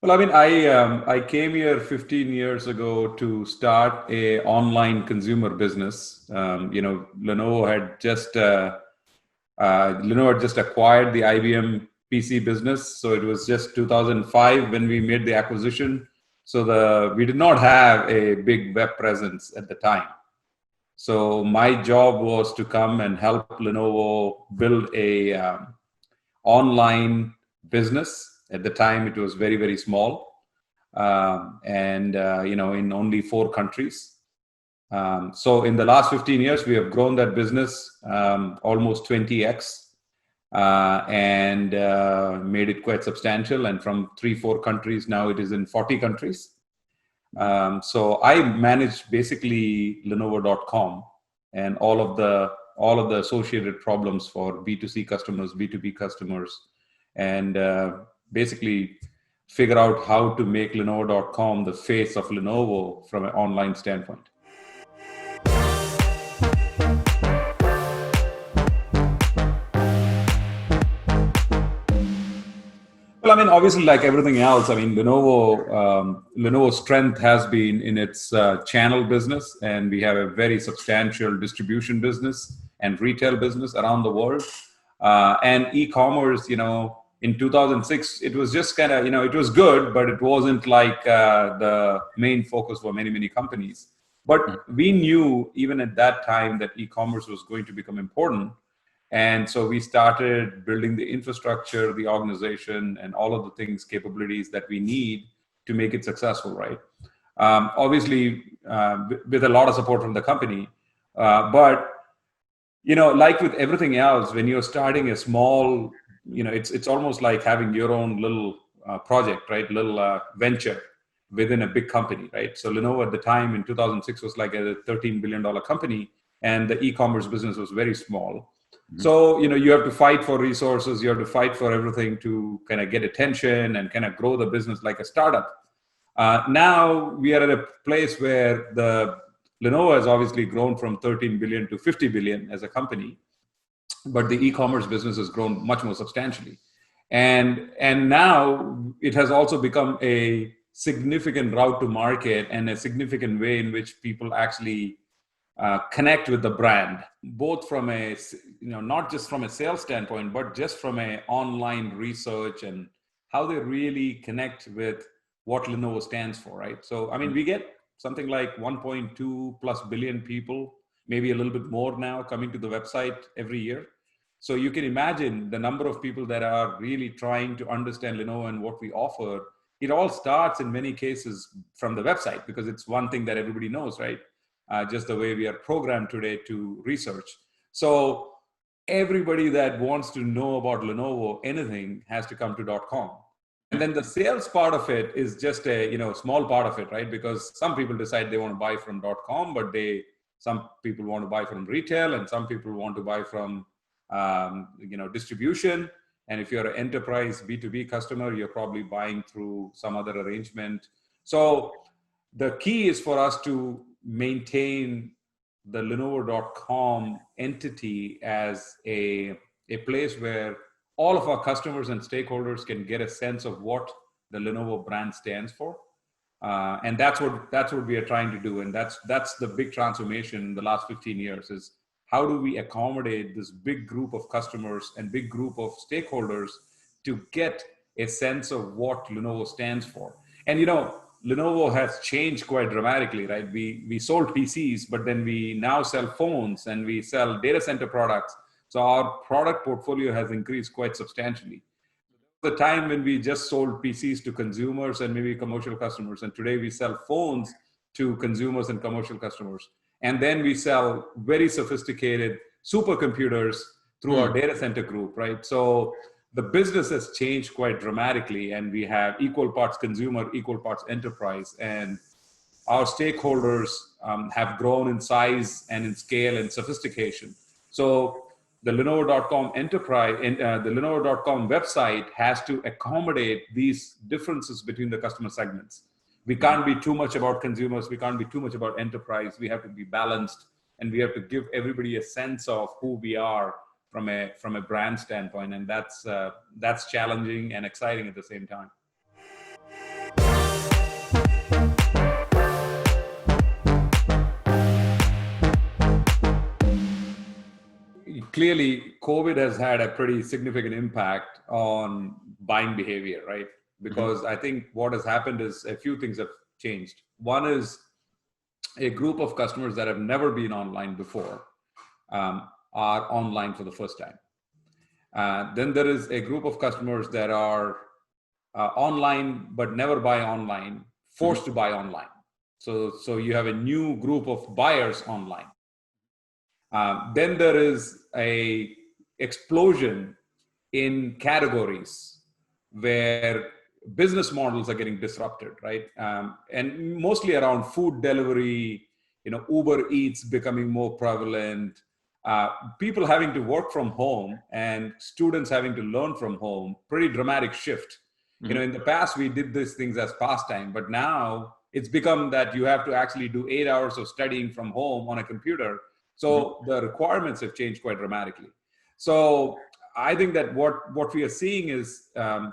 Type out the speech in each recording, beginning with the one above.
Well, I mean, I came here 15 years ago to start a online consumer business. Lenovo had just acquired the IBM PC business, so it was just 2005 when we made the acquisition. So we did not have a big web presence at the time. So my job was to come and help Lenovo build a online business. At the time, it was very, very small, and in only 4 countries. So in the last 15 years, we have grown that business almost 20x, and made it quite substantial. And from 3-4 countries, now it is in 40 countries. So I manage basically Lenovo.com and all of the associated problems for B2C customers, B2B customers, and basically figure out how to make Lenovo.com the face of Lenovo from an online standpoint. Well, I mean, obviously, like everything else, I mean, Lenovo's strength has been in its channel business, and we have a very substantial distribution business and retail business around the world. And e-commerce, in 2006, it was just kind of, it was good, but it wasn't like the main focus for many, many companies. But we knew even at that time that e-commerce was going to become important. And so we started building the infrastructure, the organization, and all of the things, capabilities that we need to make it successful, right? Obviously, with a lot of support from the company. But, like with everything else, when you're starting a small, it's almost like having your own little project, right? Little venture within a big company, right? So Lenovo at the time in 2006 was like a $13 billion company, and the e-commerce business was very small. So, you have to fight for resources, you have to fight for everything to kind of get attention and kind of grow the business like a startup. Now we are at a place where the Lenovo has obviously grown from 13 billion to 50 billion as a company, but the e-commerce business has grown much more substantially. And now it has also become a significant route to market and a significant way in which people actually connect with the brand, both from a, not just from a sales standpoint, but just from a online research and how they really connect with what Lenovo stands for, right? So, I mean, we get something like 1.2 plus billion people, maybe a little bit more now, coming to the website every year. So you can imagine the number of people that are really trying to understand Lenovo and what we offer. It all starts in many cases from the website, because it's one thing that everybody knows, right? Just the way we are programmed today to research. So everybody that wants to know about Lenovo, anything, has to come to .com. And then the sales part of it is just a small part of it, right? Because some people decide they want to buy from .com, but some people want to buy from retail, and some people want to buy from distribution. And if you're an enterprise B2B customer, you're probably buying through some other arrangement. So the key is for us to maintain the Lenovo.com entity as a place where all of our customers and stakeholders can get a sense of what the Lenovo brand stands for. And that's what we are trying to do. And that's the big transformation in the last 15 years, is how do we accommodate this big group of customers and big group of stakeholders to get a sense of what Lenovo stands for. And Lenovo has changed quite dramatically, right? We sold PCs, but then we now sell phones and we sell data center products. So our product portfolio has increased quite substantially. The time when we just sold PCs to consumers and maybe commercial customers, and today we sell phones to consumers and commercial customers. And then we sell very sophisticated supercomputers through our data center group, right? So the business has changed quite dramatically, and we have equal parts consumer, equal parts enterprise, and our stakeholders have grown in size and in scale and sophistication. So the Lenovo.com enterprise and the Lenovo.com website has to accommodate these differences between the customer segments. We can't be too much about consumers. We can't be too much about enterprise. We have to be balanced, and we have to give everybody a sense of who we are from a brand standpoint. And that's challenging and exciting at the same time. clearly COVID has had a pretty significant impact on buying behavior, right? Because I think what has happened is a few things have changed. One is a group of customers that have never been online before are online for the first time. Then there is a group of customers that are online but never buy online, forced to buy online. So you have a new group of buyers online. Then there is a explosion in categories where business models are getting disrupted, right? And mostly around food delivery, Uber Eats becoming more prevalent, people having to work from home and students having to learn from home, pretty dramatic shift. In the past, we did these things as pastime, but now it's become that you have to actually do 8 hours of studying from home on a computer. So the requirements have changed quite dramatically. So I think that what we are seeing is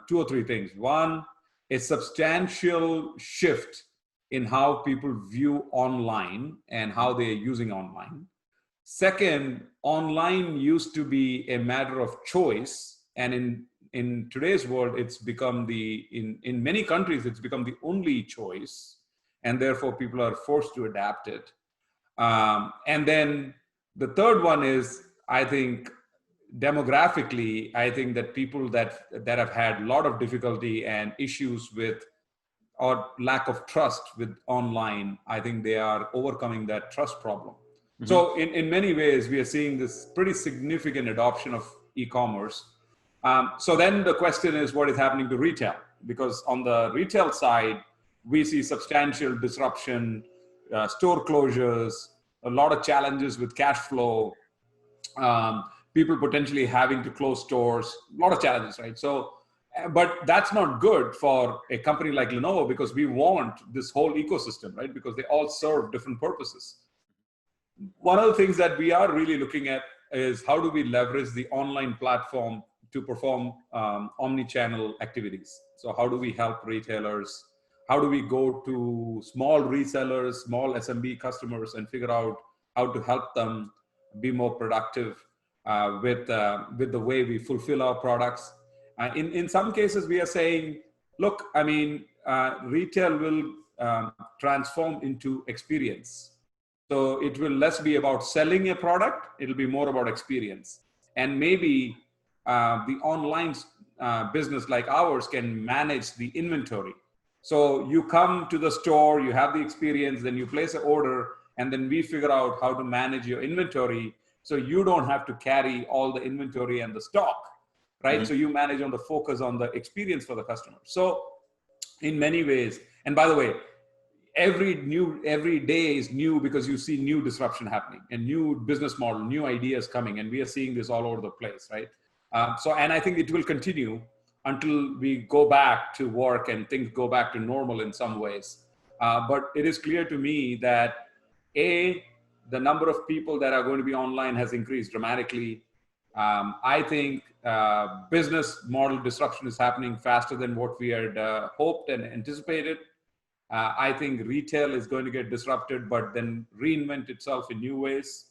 two or three things. One, a substantial shift in how people view online and how they are using online. Second, online used to be a matter of choice, and in today's world, it's become in many countries, it's become the only choice, and therefore people are forced to adapt it. And then the third one is, I think, demographically, I think that people that have had a lot of difficulty and issues with or lack of trust with online, I think they are overcoming that trust problem. So in many ways, we are seeing this pretty significant adoption of e-commerce. So then the question is, what is happening to retail? Because on the retail side, we see substantial disruption, store closures, a lot of challenges with cash flow, people potentially having to close stores, a lot of challenges, right? So, but that's not good for a company like Lenovo, because we want this whole ecosystem, right? Because they all serve different purposes. One of the things that we are really looking at is how do we leverage the online platform to perform omni-channel activities. So how do we help retailers? How do we go to small resellers, small SMB customers, and figure out how to help them be more productive with the way we fulfill our products? In some cases, we are saying, look, I mean, retail will transform into experience. So it will less be about selling a product, it'll be more about experience. And maybe the online business like ours can manage the inventory. So you come to the store, you have the experience, then you place an order, and then we figure out how to manage your inventory so you don't have to carry all the inventory and the stock, right? So you manage on the focus on the experience for the customer. So in many ways, and by the way, every day is new because you see new disruption happening and new business model, new ideas coming, and we are seeing this all over the place, right? And I think it will continue until we go back to work and things go back to normal in some ways. But it is clear to me that the number of people that are going to be online has increased dramatically. I think business model disruption is happening faster than what we had hoped and anticipated. I think retail is going to get disrupted, but then reinvent itself in new ways.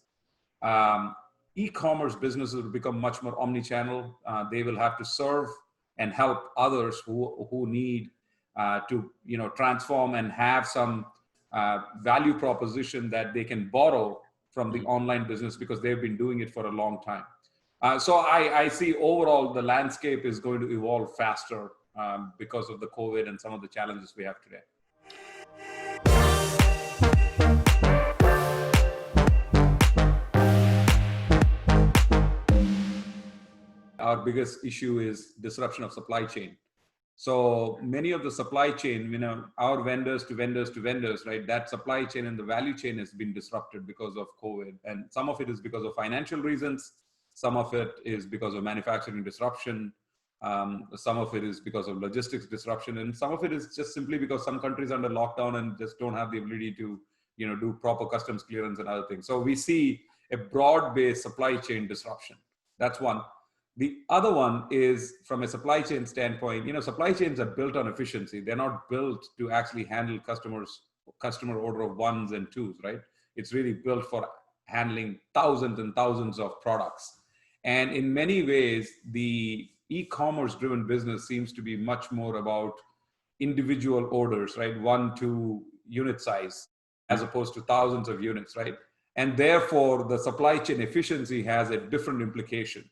E-commerce businesses will become much more omni-channel. They will have to serve and help others who need to transform and have some value proposition that they can borrow from the online business because they've been doing it for a long time. So I see overall the landscape is going to evolve faster because of the COVID and some of the challenges we have today. Our biggest issue is disruption of supply chain. So many of the supply chain, our vendors to vendors to vendors, right? That supply chain and the value chain has been disrupted because of COVID. And some of it is because of financial reasons. Some of it is because of manufacturing disruption. Some of it is because of logistics disruption. And some of it is just simply because some countries are under lockdown and just don't have the ability to, do proper customs clearance and other things. So we see a broad-based supply chain disruption. That's one. The other one is from a supply chain standpoint, supply chains are built on efficiency. They're not built to actually handle customer order of ones and twos, right? It's really built for handling thousands and thousands of products. And in many ways, the e-commerce driven business seems to be much more about individual orders, right? 1 to unit size, as opposed to thousands of units, right? And therefore, the supply chain efficiency has a different implication.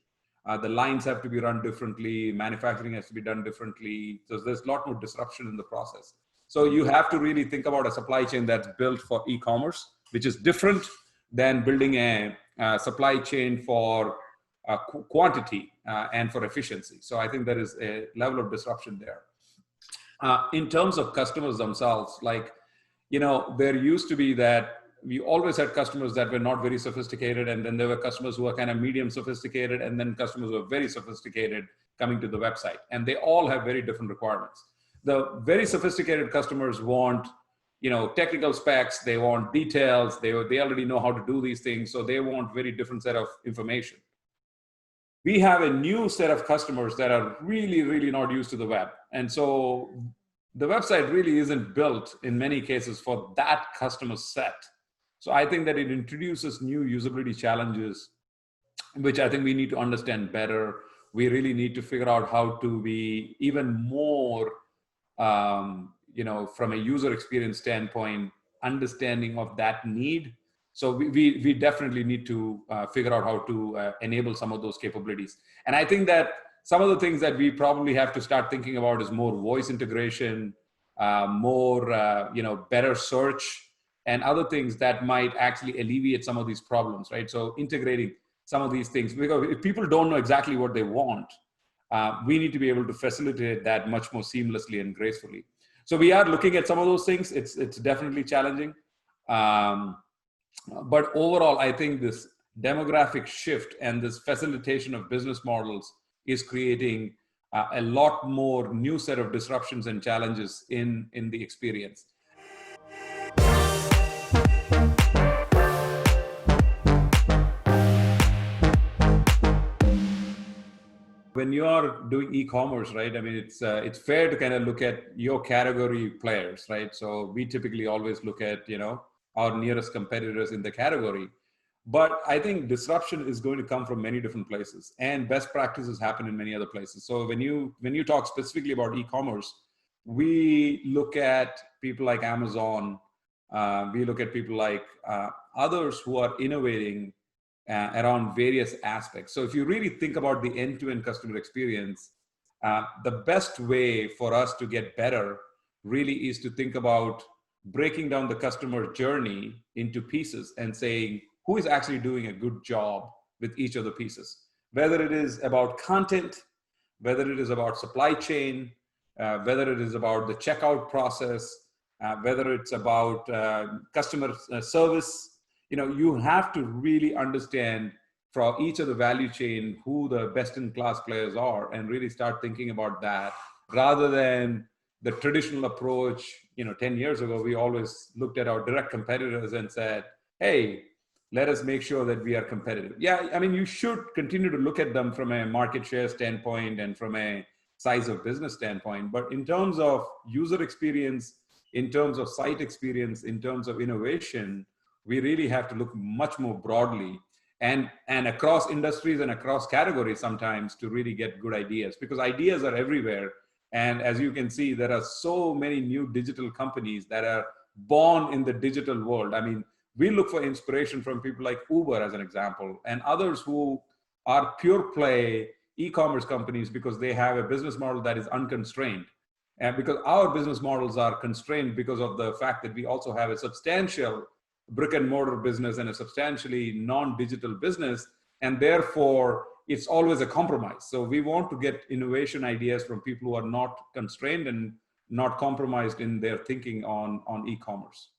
The lines have to be run differently, manufacturing has to be done differently. So there's a lot more disruption in the process. So you have to really think about a supply chain that's built for e-commerce, which is different than building a supply chain for quantity and for efficiency. So I think there is a level of disruption there. In terms of customers themselves, like, there used to be that we always had customers that were not very sophisticated, and then there were customers who were kind of medium sophisticated, and then customers who were very sophisticated coming to the website, and they all have very different requirements. The very sophisticated customers want, technical specs, they want details, they already know how to do these things, so they want very different set of information. We have a new set of customers that are really, really not used to the web. And so the website really isn't built in many cases for that customer set. So I think that it introduces new usability challenges, which I think we need to understand better. We really need to figure out how to be even more, from a user experience standpoint, understanding of that need. So we definitely need to figure out how to enable some of those capabilities. And I think that some of the things that we probably have to start thinking about is more voice integration, better search, and other things that might actually alleviate some of these problems, right? So integrating some of these things, because if people don't know exactly what they want, we need to be able to facilitate that much more seamlessly and gracefully. So we are looking at some of those things. It's definitely challenging. But overall, I think this demographic shift and this facilitation of business models is creating a lot more new set of disruptions and challenges in the experience. When you are doing e-commerce, right? I mean, it's fair to kind of look at your category players, right? So we typically always look at, our nearest competitors in the category. But I think disruption is going to come from many different places, and best practices happen in many other places. So when you talk specifically about e-commerce, we look at people like Amazon, we look at people like others who are innovating around various aspects. So if you really think about the end-to-end customer experience, the best way for us to get better really is to think about breaking down the customer journey into pieces and saying, who is actually doing a good job with each of the pieces? Whether it is about content, whether it is about supply chain, whether it is about the checkout process, whether it's about customer service, you have to really understand for each of the value chain who the best-in-class players are, and really start thinking about that, rather than the traditional approach. 10 years ago, we always looked at our direct competitors and said, hey, let us make sure that we are competitive. Yeah, I mean, you should continue to look at them from a market share standpoint and from a size of business standpoint. But in terms of user experience, in terms of site experience, in terms of innovation, we really have to look much more broadly and across industries and across categories sometimes to really get good ideas, because ideas are everywhere. And as you can see, there are so many new digital companies that are born in the digital world. I mean, we look for inspiration from people like Uber, as an example, and others who are pure play e-commerce companies because they have a business model that is unconstrained. And because our business models are constrained because of the fact that we also have a substantial brick and mortar business and a substantially non-digital business, and therefore it's always a compromise. So we want to get innovation ideas from people who are not constrained and not compromised in their thinking on e-commerce.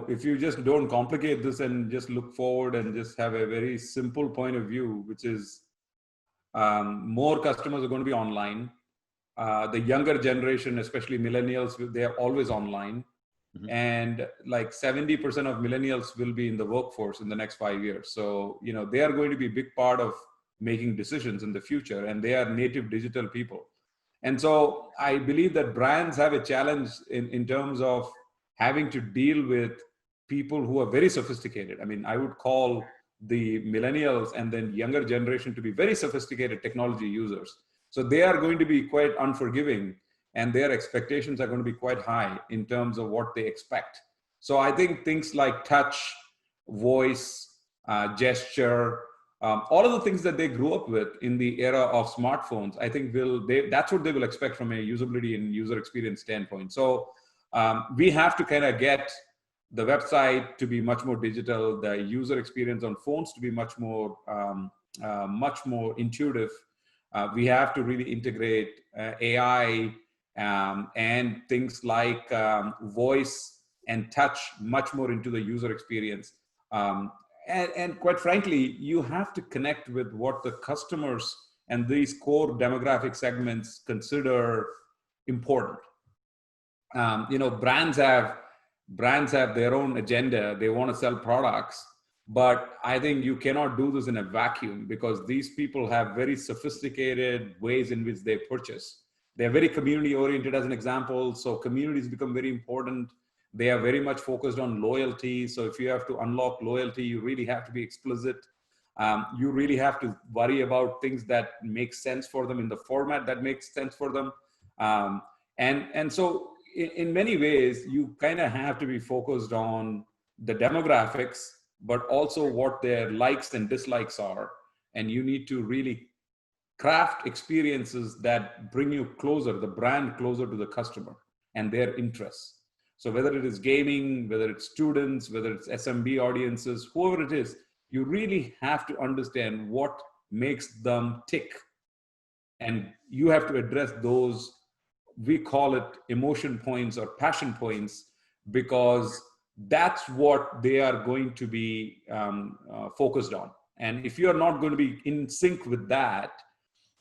If you just don't complicate this and just look forward and just have a very simple point of view, which is more customers are going to be online. The younger generation, especially millennials, they are always online. Mm-hmm. And like 70% of millennials will be in the workforce in the next 5 years. So, they are going to be a big part of making decisions in the future, and they are native digital people. And so I believe that brands have a challenge in terms of having to deal with people who are very sophisticated. I mean, I would call the millennials and then younger generation to be very sophisticated technology users. So they are going to be quite unforgiving, and their expectations are going to be quite high in terms of what they expect. So I think things like touch, voice, gesture, all of the things that they grew up with in the era of smartphones, I think that's what they will expect from a usability and user experience standpoint. So we have to kind of get the website to be much more digital, the user experience on phones to be much more intuitive. We have to really integrate AI and things like voice and touch much more into the user experience. And quite frankly, you have to connect with what the customers and these core demographic segments consider important. Brands have their own agenda. They want to sell products, but I think you cannot do this in a vacuum, because these people have very sophisticated ways in which they purchase. They're very community oriented, as an example. So communities become very important. They are very much focused on loyalty. So if you have to unlock loyalty, you really have to be explicit. You really have to worry about things that make sense for them in the format that makes sense for them. And so in many ways, you kind of have to be focused on the demographics, but also what their likes and dislikes are. And you need to really craft experiences that bring you closer, the brand closer to the customer and their interests. So whether it is gaming, whether it's students, whether it's SMB audiences, whoever it is, you really have to understand what makes them tick. And you have to address those, we call it emotion points or passion points, because that's what they are going to be focused on. And if you're not going to be in sync with that,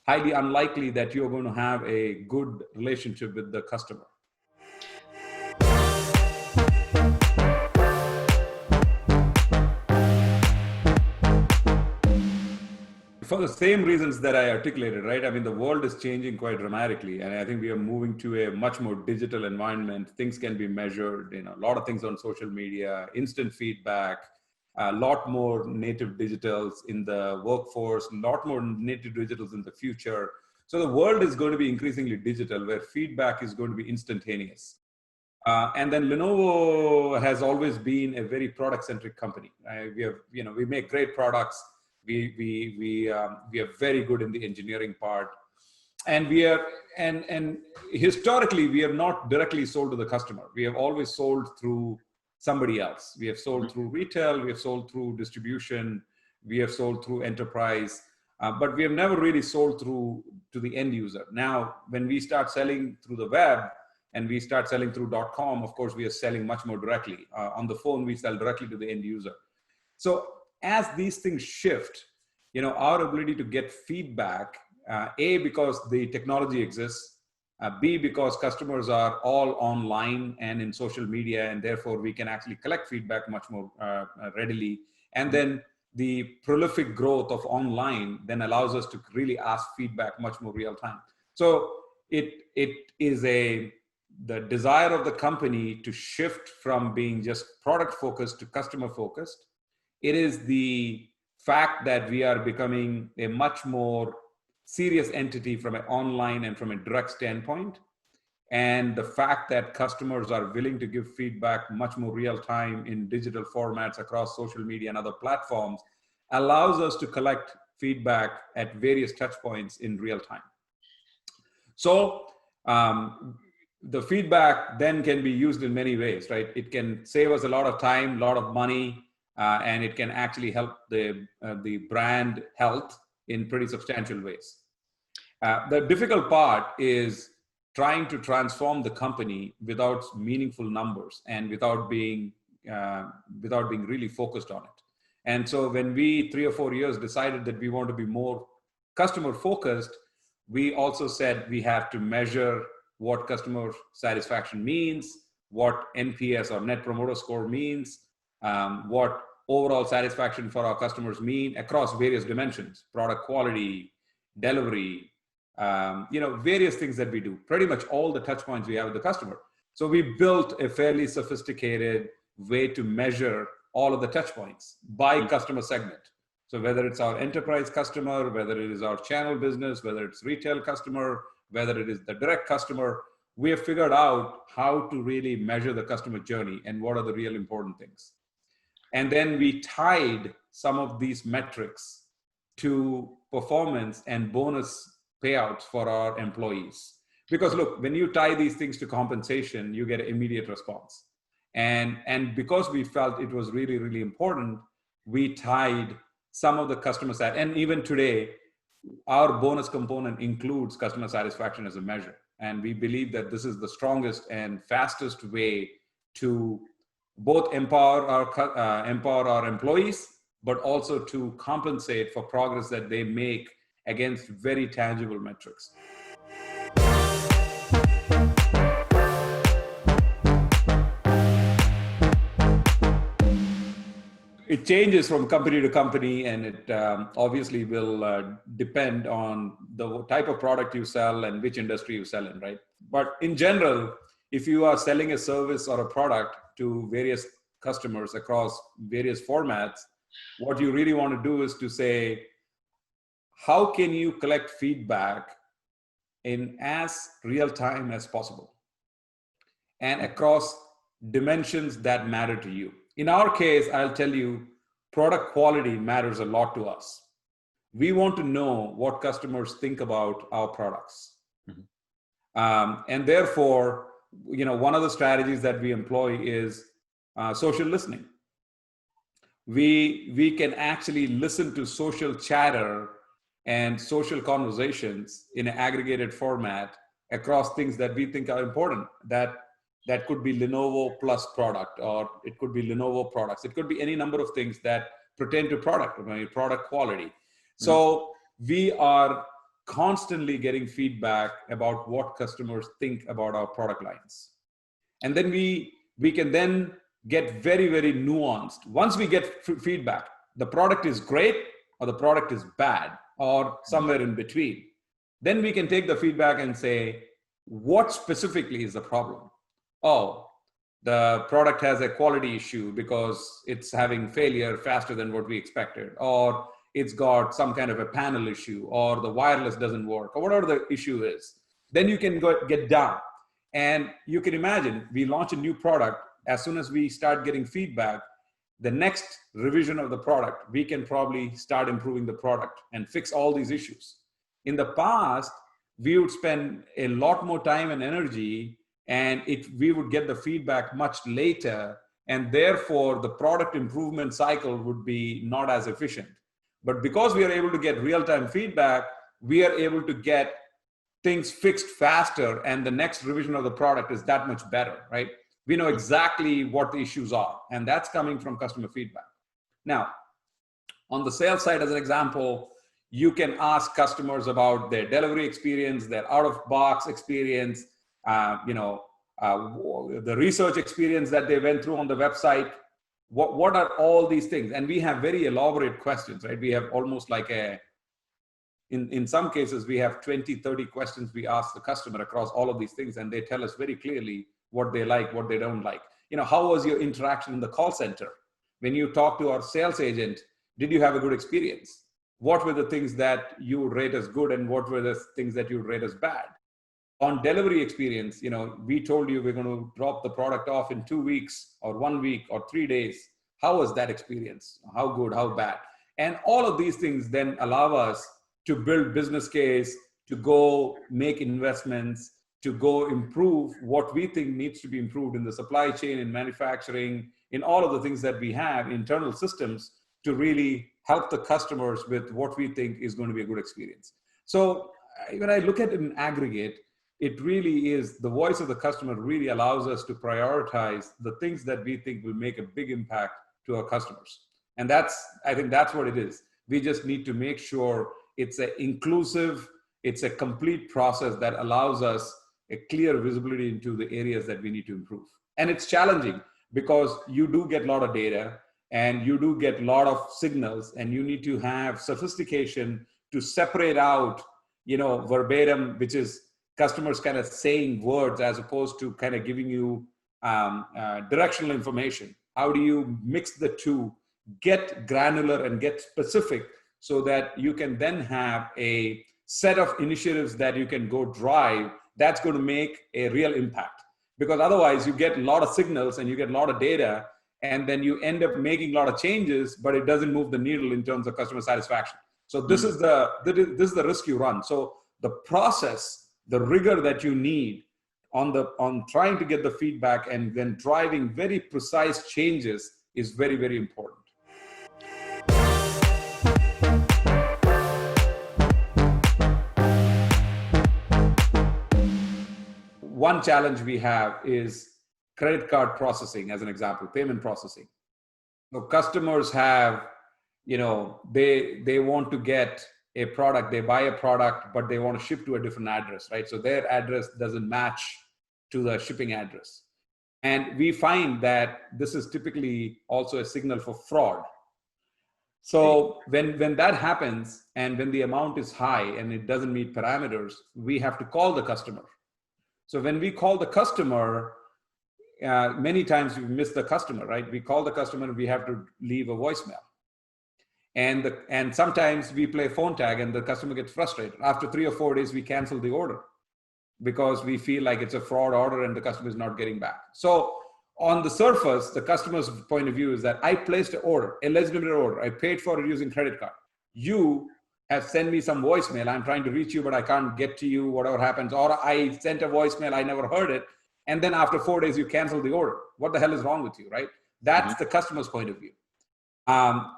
highly unlikely that you're going to have a good relationship with the customer. For the same reasons that I articulated, right? I mean, the world is changing quite dramatically, and I think we are moving to a much more digital environment. Things can be measured, a lot of things on social media, instant feedback, a lot more native digitals in the workforce, a lot more native digitals in the future. So the world is going to be increasingly digital, where feedback is going to be instantaneous. And then Lenovo has always been a very product-centric company. We make great products. We are very good in the engineering part, and and historically we have not directly sold to the customer. We have always sold through somebody else. We have sold through retail, we have sold through distribution, we have sold through enterprise, but we have never really sold through to the end user. Now, when we start selling through the web and we start selling through .com, of course, we are selling much more directly. On the phone, we sell directly to the end user. So as these things shift, our ability to get feedback, A, because the technology exists, B, because customers are all online and in social media, and therefore we can actually collect feedback much more readily. And then the prolific growth of online then allows us to really ask feedback much more real time. So it is the desire of the company to shift from being just product focused to customer focused. It is the fact that we are becoming a much more serious entity from an online and from a direct standpoint. And the fact that customers are willing to give feedback much more real time in digital formats across social media and other platforms allows us to collect feedback at various touch points in real time. So the feedback then can be used in many ways, right? It can save us a lot of time, a lot of money, and it can actually help the brand health in pretty substantial ways. The difficult part is trying to transform the company without meaningful numbers and without being really focused on it. And so when we 3 or 4 years decided that we want to be more customer focused, we also said we have to measure what customer satisfaction means, what NPS or Net Promoter Score means, what overall satisfaction for our customers mean across various dimensions: product quality, delivery, various things that we do, pretty much all the touch points we have with the customer. So we built a fairly sophisticated way to measure all of the touch points by customer segment. So whether it's our enterprise customer, whether it is our channel business, whether it's retail customer, whether it is the direct customer, we have figured out how to really measure the customer journey and what are the real important things. And then we tied some of these metrics to performance and bonus payouts for our employees. Because look, when you tie these things to compensation, you get an immediate response. And because we felt it was really, really important, we tied some of the customer sat. And even today, our bonus component includes customer satisfaction as a measure. And we believe that this is the strongest and fastest way to both empower our employees, but also to compensate for progress that they make against very tangible metrics. It changes from company to company, and it obviously will depend on the type of product you sell and which industry you sell in, right? But in general, if you are selling a service or a product to various customers across various formats, what you really want to do is to say, how can you collect feedback in as real time as possible and across dimensions that matter to you? In our case, I'll tell you, product quality matters a lot to us. We want to know what customers think about our products. Mm-hmm. And therefore, one of the strategies that we employ is social listening. We can actually listen to social chatter and social conversations in an aggregated format across things that we think are important. That could be Lenovo plus product, or it could be Lenovo products. It could be any number of things that pertain to product quality. Mm-hmm. So we are constantly getting feedback about what customers think about our product lines. And then we can then get very, very nuanced. Once we get feedback, the product is great or the product is bad or somewhere in between, then we can take the feedback and say, what specifically is the problem? Oh, the product has a quality issue because it's having failure faster than what we expected, or it's got some kind of a panel issue, or the wireless doesn't work, or whatever the issue is. Then you can get down. And you can imagine, we launch a new product. As soon as we start getting feedback, the next revision of the product, we can probably start improving the product and fix all these issues. In the past, we would spend a lot more time and energy, and we would get the feedback much later, and therefore the product improvement cycle would be not as efficient. But because we are able to get real-time feedback, we are able to get things fixed faster, and the next revision of the product is that much better, right? We know exactly what the issues are, and that's coming from customer feedback. Now, on the sales side, as an example, you can ask customers about their delivery experience, their out-of-box experience, the research experience that they went through on the website. What are all these things? And we have very elaborate questions, right? We have almost like in some cases, we have 20, 30 questions we ask the customer across all of these things, and they tell us very clearly what they like, what they don't like. How was your interaction in the call center? When you talk to our sales agent, did you have a good experience? What were the things that you would rate as good, and what were the things that you would rate as bad? On delivery experience, we told you we're going to drop the product off in 2 weeks or 1 week or 3 days. How was that experience? How good, how bad? And all of these things then allow us to build business case, to go make investments, to go improve what we think needs to be improved in the supply chain, in manufacturing, in all of the things that we have, internal systems, to really help the customers with what we think is going to be a good experience. So when I look at it in aggregate, it really is the voice of the customer really allows us to prioritize the things that we think will make a big impact to our customers. And I think that's what it is. We just need to make sure it's an inclusive, it's a complete process that allows us a clear visibility into the areas that we need to improve. And it's challenging because you do get a lot of data and you do get a lot of signals, and you need to have sophistication to separate out verbatim, which is customers kind of saying words as opposed to kind of giving you directional information. How do you mix the two, get granular and get specific so that you can then have a set of initiatives that you can go drive that's going to make a real impact? Because otherwise you get a lot of signals and you get a lot of data, and then you end up making a lot of changes, but it doesn't move the needle in terms of customer satisfaction. So this is the risk you run. So the process, the rigor that you need on trying to get the feedback and then driving very precise changes is very, very important. One challenge we have is credit card processing, as an example, payment processing. So customers have, they want to get a product, they buy a product, but they want to ship to a different address, right? So their address doesn't match to the shipping address. And we find that this is typically also a signal for fraud. So when that happens, and when the amount is high and it doesn't meet parameters, we have to call the customer. So when we call the customer, many times we miss the customer, right? We call the customer and we have to leave a voicemail. And sometimes we play phone tag and the customer gets frustrated. After 3 or 4 days, we cancel the order because we feel like it's a fraud order and the customer is not getting back. So on the surface, the customer's point of view is that I placed an order, a legitimate order. I paid for it using credit card. You have sent me some voicemail. I'm trying to reach you, but I can't get to you, whatever happens. Or I sent a voicemail, I never heard it. And then after 4 days, you cancel the order. What the hell is wrong with you, right? That's the customer's point of view.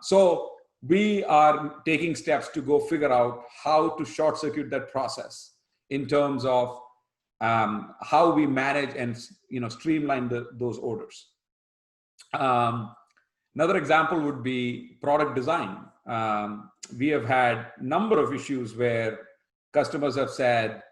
So we are taking steps to go figure out how to short circuit that process in terms of how we manage and streamline those orders. Another example would be product design. We have had a number of issues where customers have said,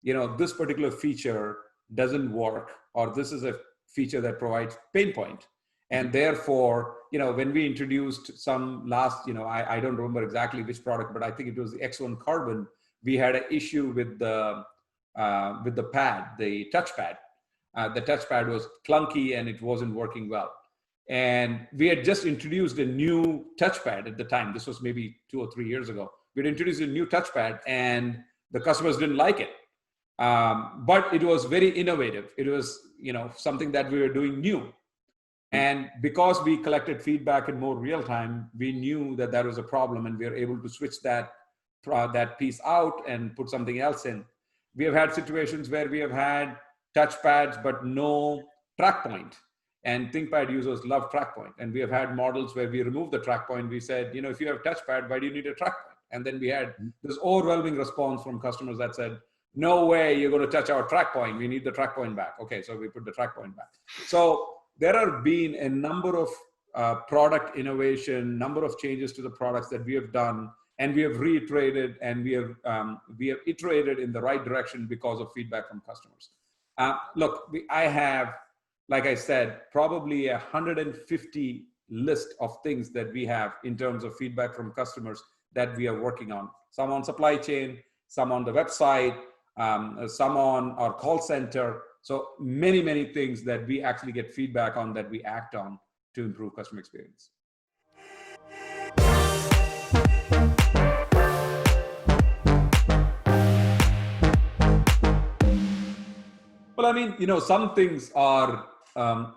this particular feature doesn't work, or this is a feature that provides pain point. And therefore, when we introduced some last, I don't remember exactly which product, but I think it was the X1 Carbon, we had an issue with the pad, the touchpad. The touchpad was clunky and it wasn't working well. And we had just introduced a new touchpad at the time. This was maybe 2 or 3 years ago. We'd introduced a new touchpad and the customers didn't like it. But it was very innovative. It was, something that we were doing new. And because we collected feedback in more real time, we knew that that was a problem, and we were able to switch that piece out and put something else in. We have had situations where we have had touchpads, but no track point. And ThinkPad users love track point. And we have had models where we removed the track point. We said, if you have touchpad, why do you need a track point? And then we had this overwhelming response from customers that said, no way you're going to touch our track point. We need the track point back. Okay, so we put the track point back. So there have been a number of product innovation, number of changes to the products that we have done, and we have reiterated and we have iterated in the right direction because of feedback from customers. Look, I have, like I said, probably 150 list of things that we have in terms of feedback from customers that we are working on. Some on supply chain, some on the website, some on our call center. So many, many things that we actually get feedback on that we act on to improve customer experience. Well, I mean, some things are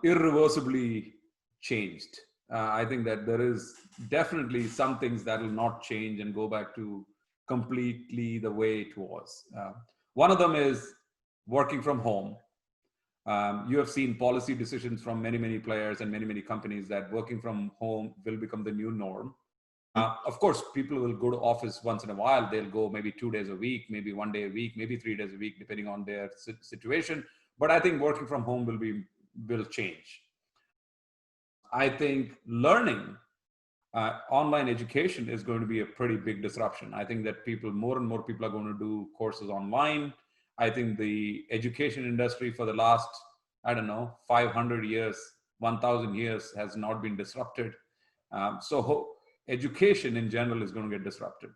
irreversibly changed. I think that there is definitely some things that will not change and go back to completely the way it was. One of them is working from home. You have seen policy decisions from many, many players and many, many companies that working from home will become the new norm. Of course, people will go to office once in a while. They'll go maybe 2 days a week, maybe 1 day a week, maybe 3 days a week, depending on their situation. But I think working from home will change. I think learning, online education is going to be a pretty big disruption. I think that more and more people are going to do courses online. I think the education industry for the last, 500 years, 1,000 years has not been disrupted. So education in general is going to get disrupted.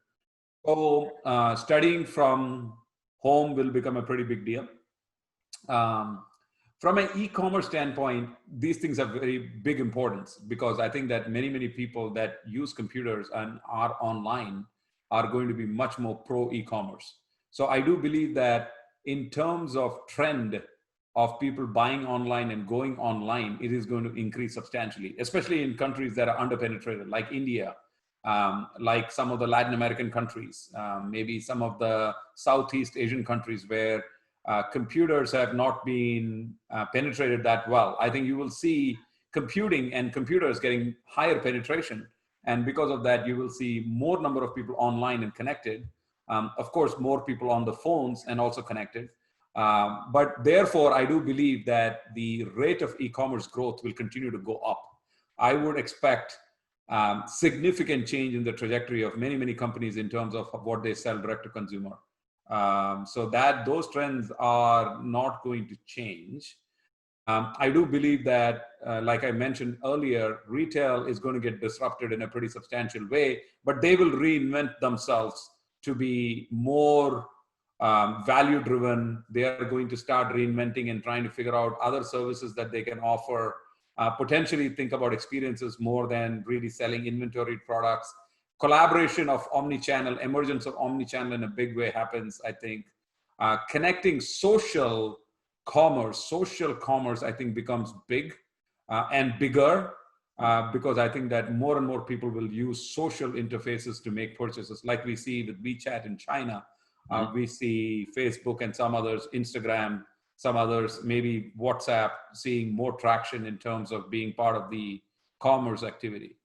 So studying from home will become a pretty big deal. From an e-commerce standpoint, these things have very big importance, because I think that many people that use computers and are online are going to be much more pro e-commerce. So I do believe that in terms of trend of people buying online and going online, it is going to increase substantially, especially in countries that are underpenetrated, like India, like some of the Latin American countries, maybe some of the Southeast Asian countries where computers have not been penetrated that well. I think you will see computing and computers getting higher penetration. And because of that, you will see more number of people online and connected. Of course, more people on the phones and also connected. But therefore, I do believe that the rate of e-commerce growth will continue to go up. I would expect significant change in the trajectory of many companies in terms of what they sell direct to consumer. So that those trends are not going to change. I do believe that, like I mentioned earlier, retail is going to get disrupted in a pretty substantial way, but they will reinvent themselves to be more value driven. They are going to start reinventing and trying to figure out other services that they can offer, potentially think about experiences more than really selling inventory products. Collaboration of omni-channel, emergence of omni-channel in a big way happens, I think. Connecting social commerce, I think, becomes big and bigger, because I think that more and more people will use social interfaces to make purchases, like we see with WeChat in China. We see Facebook and some others, Instagram, some others, maybe WhatsApp, seeing more traction in terms of being part of the commerce activity.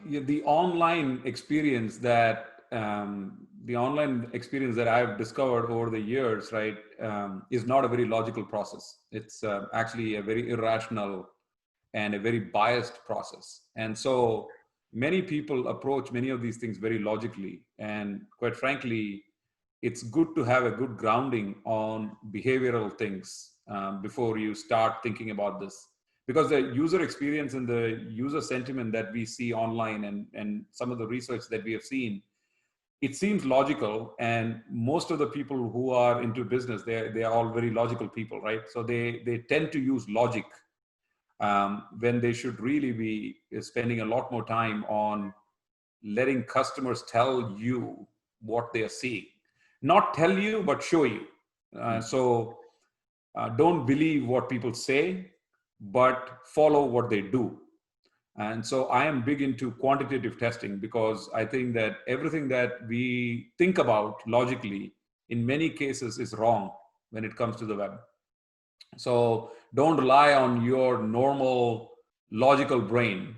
The online experience that I've discovered over the years, right, is not a very logical process. It's actually a very irrational and a very biased process. And so many people approach many of these things very logically. And quite frankly, it's good to have a good grounding on behavioral things before you start thinking about this. Because the user experience and the user sentiment that we see online, and some of the research that we have seen, it seems logical. And most of the people who are into business, they are all very logical people, right? So they tend to use logic when they should really be spending a lot more time on letting customers tell you what they are seeing. Not tell you, but show you. So don't believe what people say, but follow what they do. And so I am big into quantitative testing, because I think that everything that we think about logically in many cases is wrong when it comes to the web. So don't rely on your normal logical brain.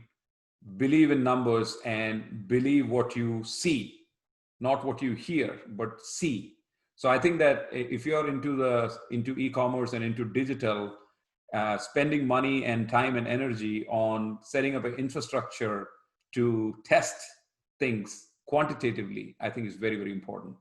Believe in numbers and believe what you see, not what you hear, but see. So I think that if you're into e-commerce and into digital, spending money and time and energy on setting up an infrastructure to test things quantitatively, I think is very important.